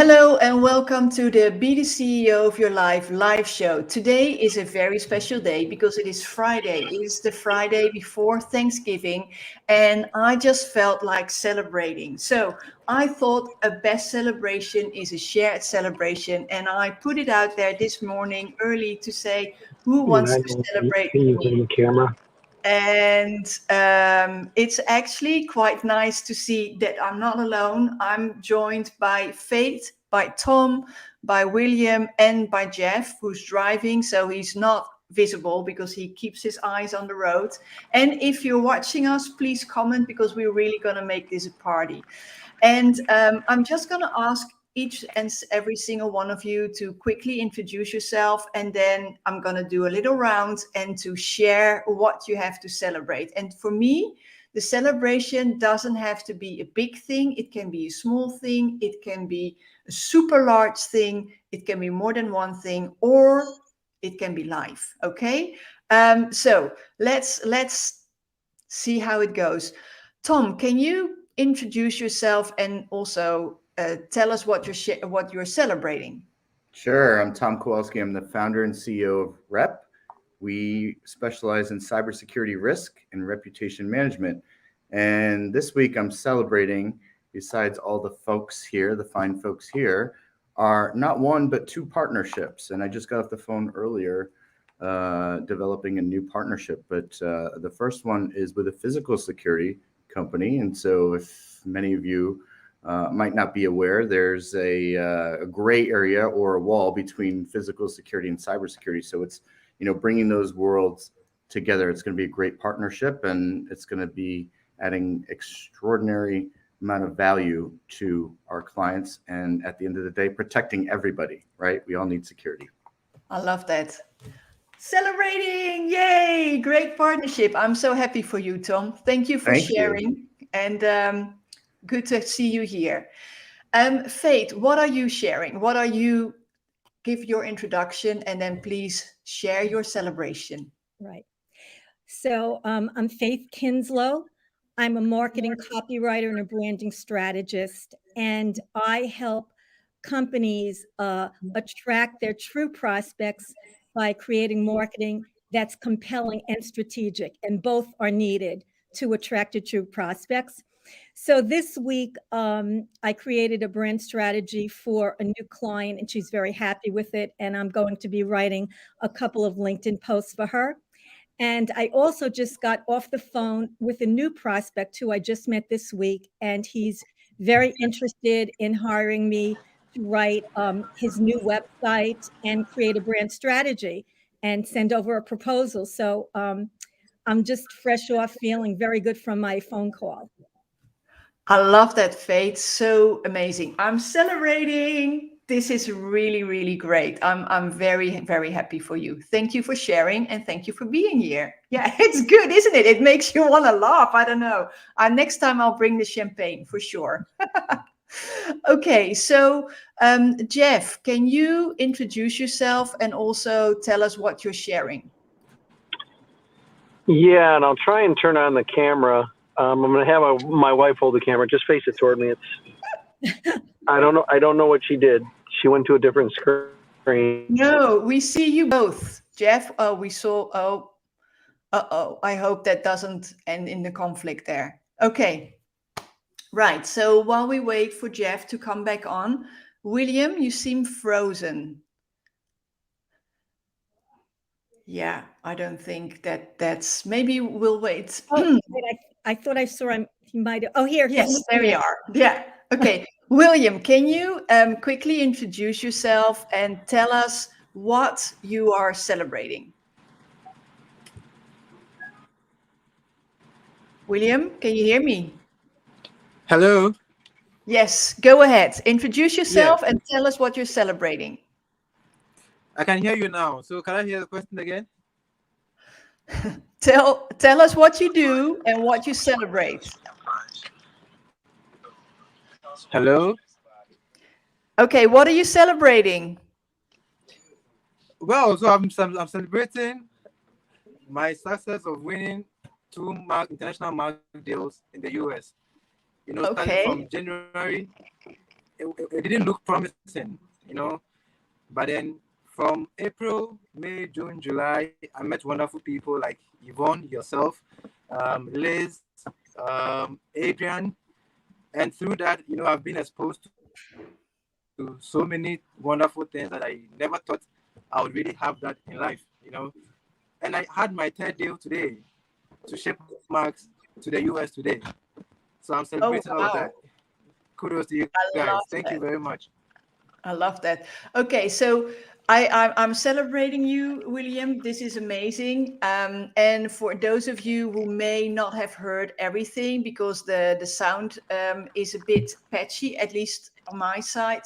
Hello and welcome to the Be the CEO of Your Life live show. Today is a very special day because it is Friday. It is the Friday before Thanksgiving, and I just felt like celebrating. So I thought a best celebration is a shared celebration, and I put it out there this morning early to say who And wants I to know celebrate can with you me. hold the camera? And it's actually quite nice to see that I'm not alone. I'm joined by Faith, by Tom, by William, and by Jeff, who's driving. So he's not visible because he keeps his eyes on the road. And if you're watching us, please comment because we're really going to make this a party. And I'm just going to ask each and every single one of you to quickly introduce yourself. And then I'm going to do a little round and to share what you have to celebrate. And for me, the celebration doesn't have to be a big thing. It can be a small thing. It can be a super large thing. It can be more than one thing, or it can be life. Okay. So let's see how it goes. Tom, can you introduce yourself and also tell us what you're celebrating? Sure. I'm Tom Kowalski. I'm the founder and CEO of Rep. We specialize in cybersecurity risk and reputation management. And this week I'm celebrating, besides all the folks here, the fine folks here, are not one, but two partnerships. And I just got off the phone earlier developing a new partnership. But the first one is with a physical security company. And so if many of you might not be aware, there's a gray area or a wall between physical security and cybersecurity. So it's, bringing those worlds together. It's going to be a great partnership, and it's going to be adding extraordinary amount of value to our clients. And at the end of the day, protecting everybody, right? We all need security. I love that. Celebrating! Yay! Great partnership. I'm so happy for you, Tom. Thank you for Thank you. sharing. And good to see you here. Faith, what are you sharing? What are you give your introduction and then please share your celebration. Right. So I'm Faith Kinslow. I'm a marketing copywriter and a branding strategist, and I help companies attract their true prospects by creating marketing that's compelling and strategic, and both are needed to attract your true prospects. So this week, I created a brand strategy for a new client, and she's very happy with it. And I'm going to be writing a couple of LinkedIn posts for her. And I also just got off the phone with a new prospect who I just met this week, and he's very interested in hiring me to write his new website and create a brand strategy and send over a proposal. So I'm just fresh off, feeling very good from my phone call. I love that, Faith. So amazing. I'm celebrating. This is really, really great. I'm very, very happy for you. Thank you for sharing and thank you for being here. Yeah, it's good, isn't it? It makes you want to laugh. I don't know. Next time I'll bring the champagne for sure. Okay, so Jeff, can you introduce yourself and also tell us what you're sharing? Yeah, and I'll try and turn on the camera. I'm going to have my wife hold the camera. Just face it toward me. I don't know what she did. She went to a different screen. No, we see you both, Jeff. Oh, we saw. Oh, I hope that doesn't end in the conflict there. Okay, right. So while we wait for Jeff to come back on, William, you seem frozen. Yeah, I don't think that's. Maybe we'll wait. Oh, I thought I saw him. He might have. Oh, here. Yes, there we are. Yeah. Okay. William, can you quickly introduce yourself and tell us what you are celebrating? William, can you hear me? Hello. Yes, go ahead. Introduce yourself Yes, and tell us what you're celebrating. I can hear you now. So can I hear the question again? Tell us what you do and what you celebrate. Hello. Okay, what are you celebrating? Well, so I'm celebrating my success of winning two international market deals in the US. Starting Okay. from January it didn't look promising, you know. But then from April, May, June, July, I met wonderful people like Yvonne, yourself, Liz, Adrian, and through that, you know, I've been exposed to so many wonderful things that I never thought I would really have that in life, you know. And I had my third deal today to ship marks to the US today. So I'm celebrating all of that. Kudos to you guys. Thank you very much. I love that. Okay, so I'm celebrating you, William. This is amazing. And for those of you who may not have heard everything because the sound is a bit patchy, at least on my side,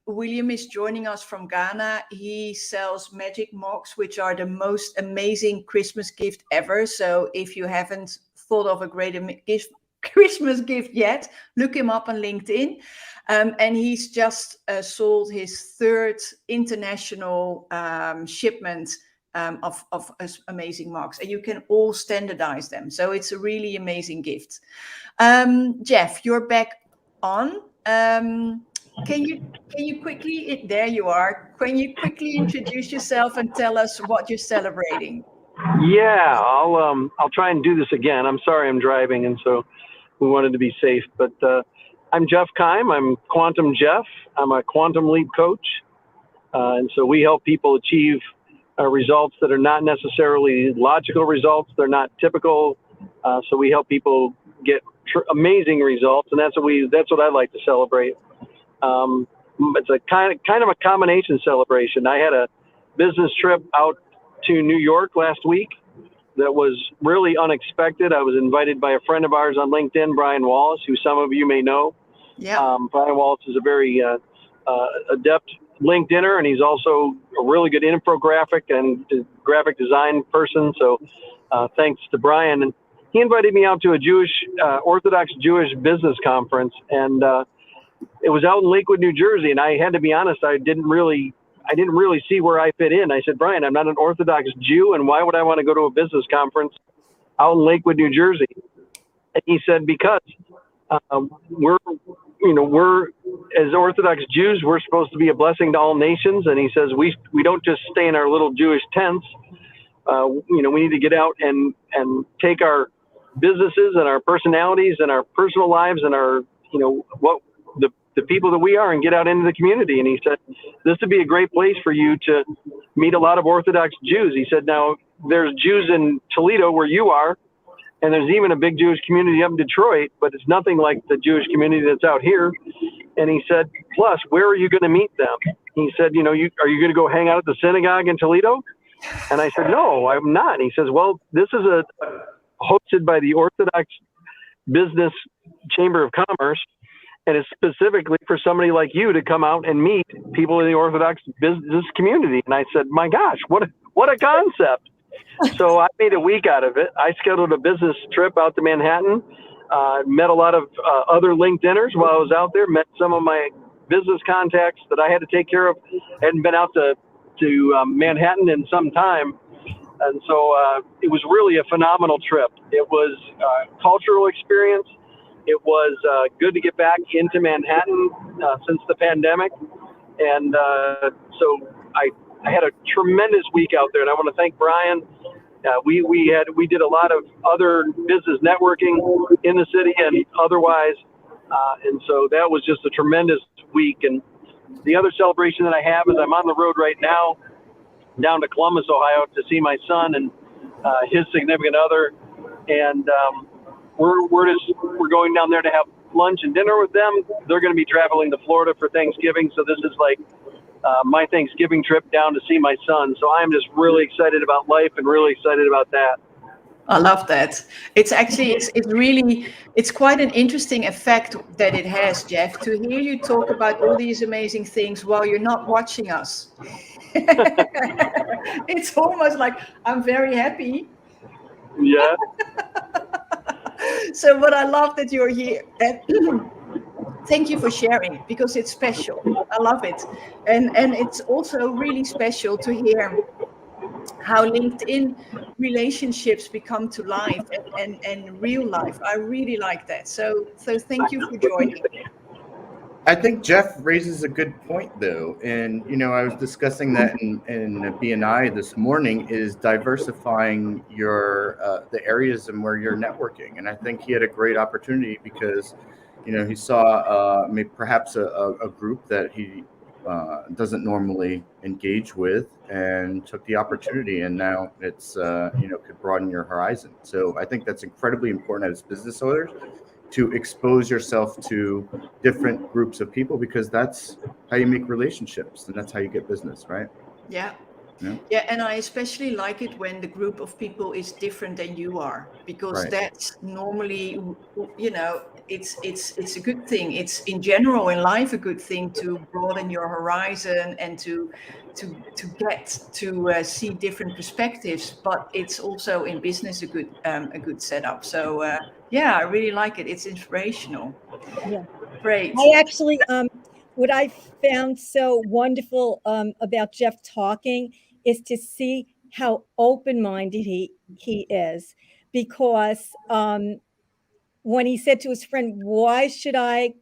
William is joining us from Ghana. He sells magic mugs, which are the most amazing Christmas gift ever. So if you haven't thought of a great Christmas gift yet, look him up on LinkedIn. And he's just sold his third international shipment of amazing mugs, and you can all standardize them. So it's a really amazing gift. Jeff, you're back on. Can you quickly? There you are. Can you quickly introduce yourself and tell us what you're celebrating? Yeah, I'll try and do this again. I'm sorry, I'm driving, and so we wanted to be safe. But I'm Jeff Keim. I'm Quantum Jeff. I'm a Quantum Leap coach, and so we help people achieve results that are not necessarily logical results. They're not typical. So we help people get amazing results, and that's what I like to celebrate. It's a kind of a combination celebration. I had a business trip out to New York last week that was really unexpected. I was invited by a friend of ours on LinkedIn, Brian Wallace, who some of you may know. Yeah. Brian Wallace is a very adept LinkedIner, and he's also a really good infographic and graphic design person. So thanks to Brian. And he invited me out to a Orthodox Jewish business conference, and it was out in Lakewood, New Jersey. And I had to be honest, I didn't really see where I fit in. I said, Brian, I'm not an Orthodox Jew, and why would I want to go to a business conference out in Lakewood, New Jersey? And he said, because we're as Orthodox Jews, we're supposed to be a blessing to all nations. And he says, we don't just stay in our little Jewish tents. We need to get out and take our businesses and our personalities and our personal lives and our, the people that we are, and get out into the community. And he said, this would be a great place for you to meet a lot of Orthodox Jews. He said, now there's Jews in Toledo where you are, and there's even a big Jewish community up in Detroit, but it's nothing like the Jewish community that's out here. And he said, plus, where are you going to meet them? He said, are you going to go hang out at the synagogue in Toledo? And I said, no, I'm not. And he says, well, this is hosted by the Orthodox Business Chamber of Commerce, and it's specifically for somebody like you to come out and meet people in the Orthodox business community. And I said, my gosh, what a concept. So I made a week out of it. I scheduled a business trip out to Manhattan, met a lot of other LinkedIners while I was out there, met some of my business contacts that I had to take care of. Hadn't been out to Manhattan in some time. And so it was really a phenomenal trip. It was a cultural experience. It was good to get back into Manhattan since the pandemic. And so I had a tremendous week out there, and I want to thank Brian. We did a lot of other business networking in the city and otherwise. And so that was just a tremendous week. And the other celebration that I have is I'm on the road right now down to Columbus, Ohio, to see my son and his significant other. And we're going down there to have lunch and dinner with them. They're going to be traveling to Florida for Thanksgiving. So this is like my Thanksgiving trip down to see my son. So I'm just really excited about life and really excited about that. I love that. It's actually, it's quite an interesting effect that it has, Jeff, to hear you talk about all these amazing things while you're not watching us. It's almost like I'm very happy. Yeah. So, but I love that you're here. Thank you for sharing, because it's special. I love it. And it's also really special to hear how LinkedIn relationships become to life and real life. I really like that. So thank you for joining. I think Jeff raises a good point, though, and I was discussing that in BNI this morning. Is diversifying your the areas and where you're networking, and I think he had a great opportunity because, he saw maybe perhaps a group that he doesn't normally engage with, and took the opportunity, and now it's could broaden your horizon. So I think that's incredibly important as business owners, to expose yourself to different groups of people, because that's how you make relationships and that's how you get business, right? Yeah. Yeah. Yeah, and I especially like it when the group of people is different than you are, because Right. that's normally, it's a good thing. It's in general in life a good thing to broaden your horizon and to get to see different perspectives. But it's also in business a good setup. So yeah, I really like it. It's inspirational. Yeah. Great. I actually, what I found so wonderful about Jeff talking is to see how open-minded he is, because when he said to his friend, "Why should I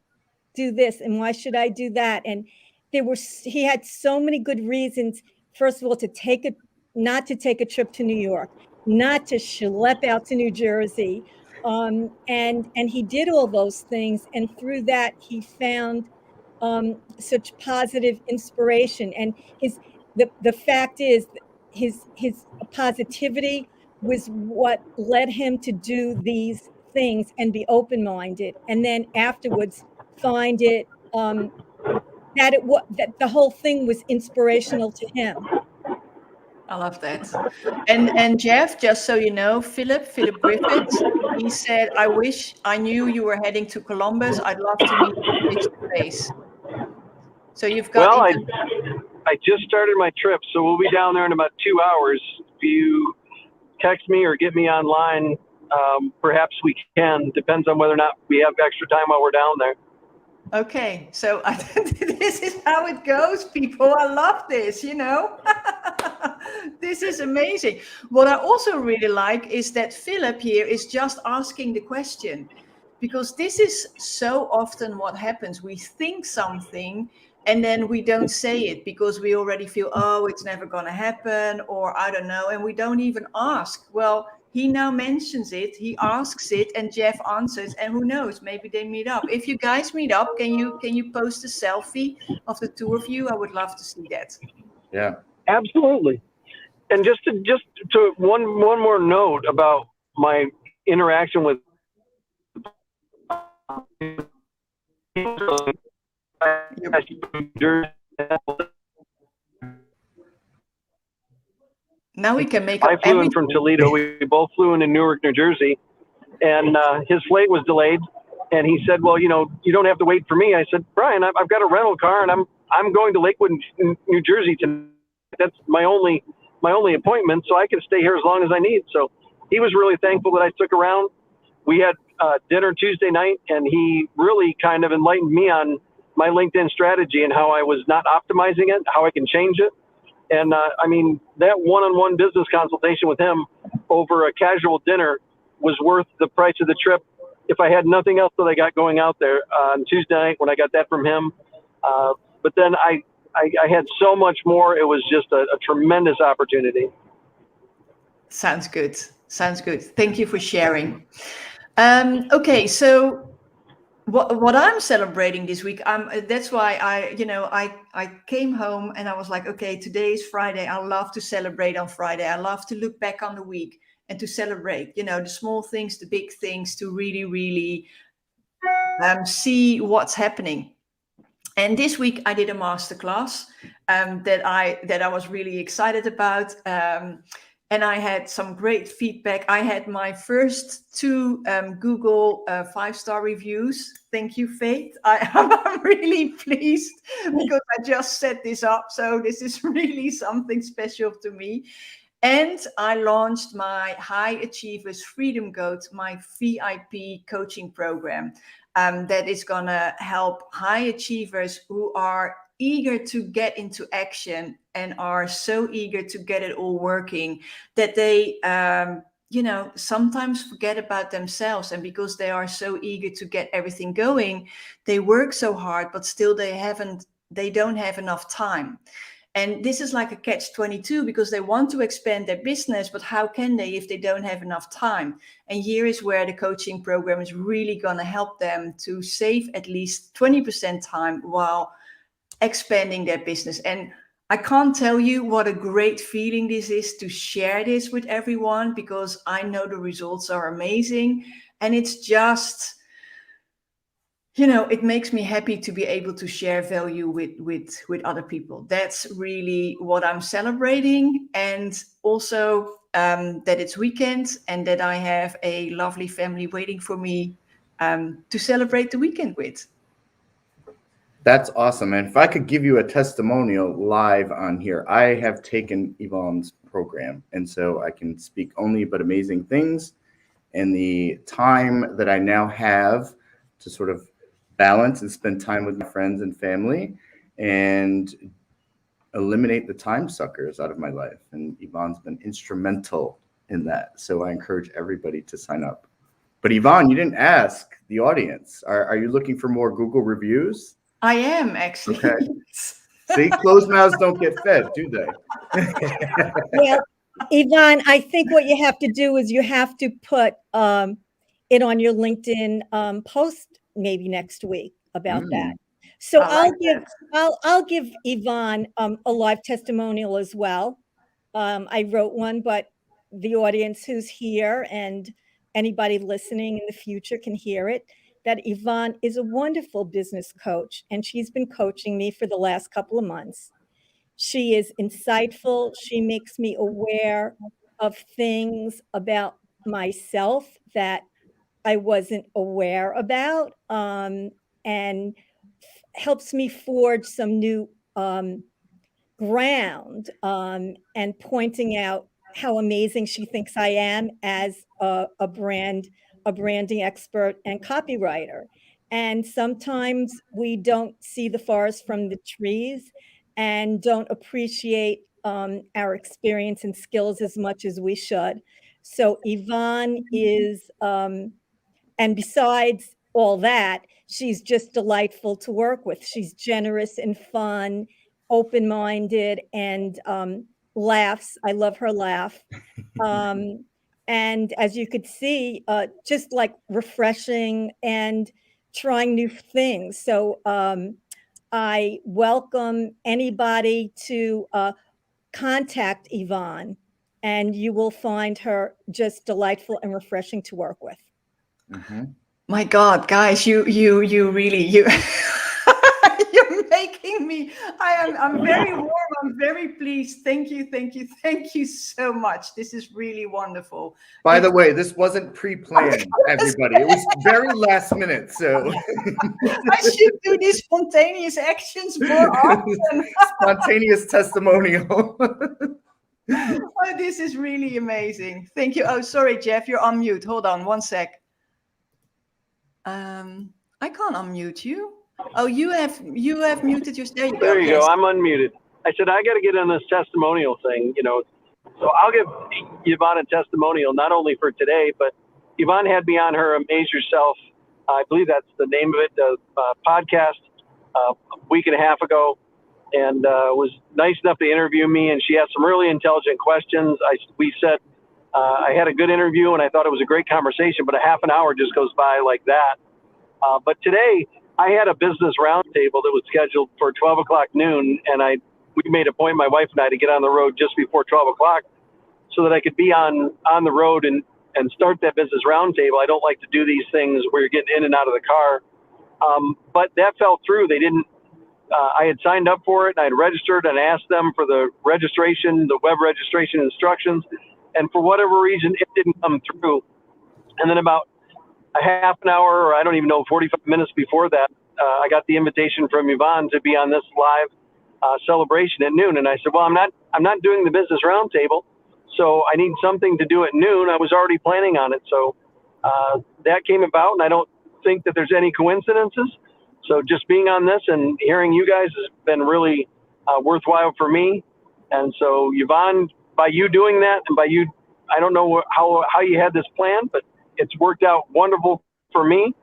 do this and why should I do that?" And he had so many good reasons. First of all, not to take a trip to New York, not to schlep out to New Jersey. And he did all those things. And through that, he found such positive inspiration. And the fact is, his positivity was what led him to do these things and be open-minded. And then afterwards, find it that the whole thing was inspirational to him. I love that. And Jeff, just so you know, Philip Griffiths, he said, "I wish I knew you were heading to Columbus. I'd love to meet you face to face." So you've got Well, I just started my trip, so we'll be down there in about 2 hours. If you text me or get me online, perhaps we can. Depends on whether or not we have extra time while we're down there. Okay, so this is how it goes, people. I love this, This is amazing. What I also really like is that Philip here is just asking the question, because this is so often what happens. We think something and then we don't say it because we already feel, oh, it's never going to happen, or I don't know, and we don't even ask. Well, he now mentions it, he asks it, and Jeff answers, and who knows, maybe they meet up. If you guys meet up, can you post a selfie of the two of you? I would love to see that. Yeah. Absolutely. And just to one more note about my interaction with Now we can make up I flew in from Toledo. We both flew into Newark, New Jersey, and his flight was delayed. And he said, "Well, you don't have to wait for me." I said, "Brian, I've got a rental car, and I'm going to Lakewood, New Jersey tonight. That's my only appointment, so I can stay here as long as I need." So he was really thankful that I stuck around. We had dinner Tuesday night, and he really kind of enlightened me on my LinkedIn strategy and how I was not optimizing it, how I can change it. And I mean, that one-on-one business consultation with him over a casual dinner was worth the price of the trip if I had nothing else that I got going out there on Tuesday night when I got that from him. But then I had so much more. It was just a tremendous opportunity. Sounds good. Sounds good. Thank you for sharing. Okay, so what I'm celebrating this week, that's why I came home and I was like, okay, today is Friday. I love to celebrate on Friday. I love to look back on the week and to celebrate, the small things, the big things, to really, really see what's happening. And this week I did a masterclass that I was really excited about. And I had some great feedback. I had my first 2 Google 5-star reviews. Thank you, Faith. I'm really pleased because I just set this up. So this is really something special to me. And I launched my High Achievers Freedom Code, my VIP coaching program. That is going to help high achievers who are eager to get into action and are so eager to get it all working that they sometimes forget about themselves, and because they are so eager to get everything going, they work so hard, but still they don't have enough time. And this is like a catch-22, because they want to expand their business, but how can they if they don't have enough time? And here is where the coaching program is really going to help them to save at least 20% time while expanding their business. And I can't tell you what a great feeling this is to share this with everyone, because I know the results are amazing. And it's just, it makes me happy to be able to share value with other people. That's really what I'm celebrating. And also that it's weekend and that I have a lovely family waiting for me to celebrate the weekend with. That's awesome. And if I could give you a testimonial live on here, I have taken Yvonne's program. And so I can speak only but amazing things. And the time that I now have to sort of balance and spend time with my friends and family and eliminate the time suckers out of my life. And Yvonne's been instrumental in that. So I encourage everybody to sign up. But Yvonne, you didn't ask the audience. Are you looking for more Google reviews? I am, actually. Okay. See, closed mouths don't get fed, do they? Well, Yvonne, I think what you have to do is you have to put it on your LinkedIn post maybe next week about that. So I'll give Yvonne a live testimonial as well. I wrote one, but the audience who's here and anybody listening in the future can hear it, that Yvonne is a wonderful business coach, and she's been coaching me for the last couple of months. She is insightful. She makes me aware of things about myself that I wasn't aware about, and helps me forge some new ground, and pointing out how amazing she thinks I am as a branding expert and copywriter. And sometimes we don't see the forest from the trees and don't appreciate our experience and skills as much as we should. So Yvonne is, and besides all that, she's just delightful to work with. She's generous and fun, open-minded, and laughs. I love her laugh. And as you could see, just like refreshing and trying new things. So I welcome anybody to contact Yvonne, and you will find her just delightful and refreshing to work with. Mm-hmm. My God, guys, you really, you're making me, I'm very warm. I'm very pleased. Thank you so much. This is really wonderful. By the way, this wasn't pre-planned, everybody. It was very last minute. So I should do these spontaneous actions more often. Spontaneous testimonial. Oh, this is really amazing. Thank you. Oh, sorry, Jeff, you're on mute. Hold on one sec. I can't unmute you. Oh, you have muted yourself. There you go. There you go. I'm unmuted. I said, I got to get on this testimonial thing, So I'll give Yvonne a testimonial, not only for today, but Yvonne had me on her Amaze Yourself. I believe that's the name of it, the podcast, a week and a half ago, and was nice enough to interview me. And she asked some really intelligent questions. We said, I had a good interview and I thought it was a great conversation, but a half an hour just goes by like that. But today I had a business roundtable that was scheduled for 12 o'clock noon. And we made a point, my wife and I, to get on the road just before 12 o'clock so that I could be on the road and start that business roundtable. I don't like to do these things where you're getting in and out of the car. But that fell through. They didn't, I had signed up for it and I had registered and asked them for the registration, the web registration instructions. And for whatever reason, it didn't come through. And then about a half an hour, or I don't even know, 45 minutes before that, I got the invitation from Yvonne to be on this live celebration at noon. And I said, well, I'm not doing the business roundtable, so I need something to do at noon. I was already planning on it. So that came about, and I don't think that there's any coincidences. So just being on this and hearing you guys has been really worthwhile for me. And so Yvonne, by you doing that, and by you I don't know how you had this plan, but it's worked out wonderful for me.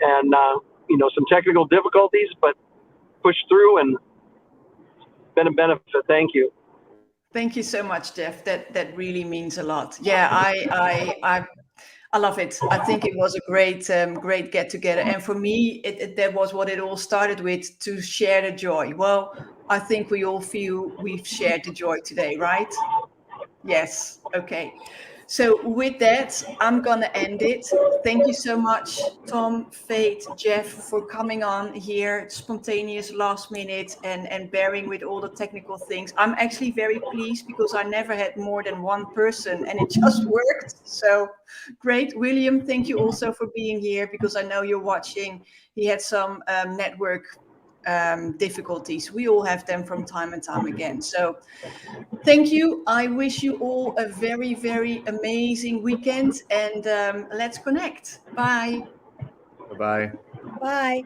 And some technical difficulties, but pushed through and been a benefit. Thank you. Thank you so much, Jeff. That really means a lot. Yeah, I love it. I think it was a great get together, and for me, that was what it all started with, to share the joy. Well, I think we all feel we've shared the joy today, right? Yes. Okay. So with that, I'm gonna end it. Thank you so much, Tom, Faith, Jeff, for coming on here, spontaneous, last minute, and bearing with all the technical things. I'm actually very pleased because I never had more than one person and it just worked. So great. William, thank you also for being here, because I know you're watching. He had some network difficulties. We all have them from time and time again. So thank you. I wish you all a very, very amazing weekend, and let's connect. Bye. Bye-bye. Bye.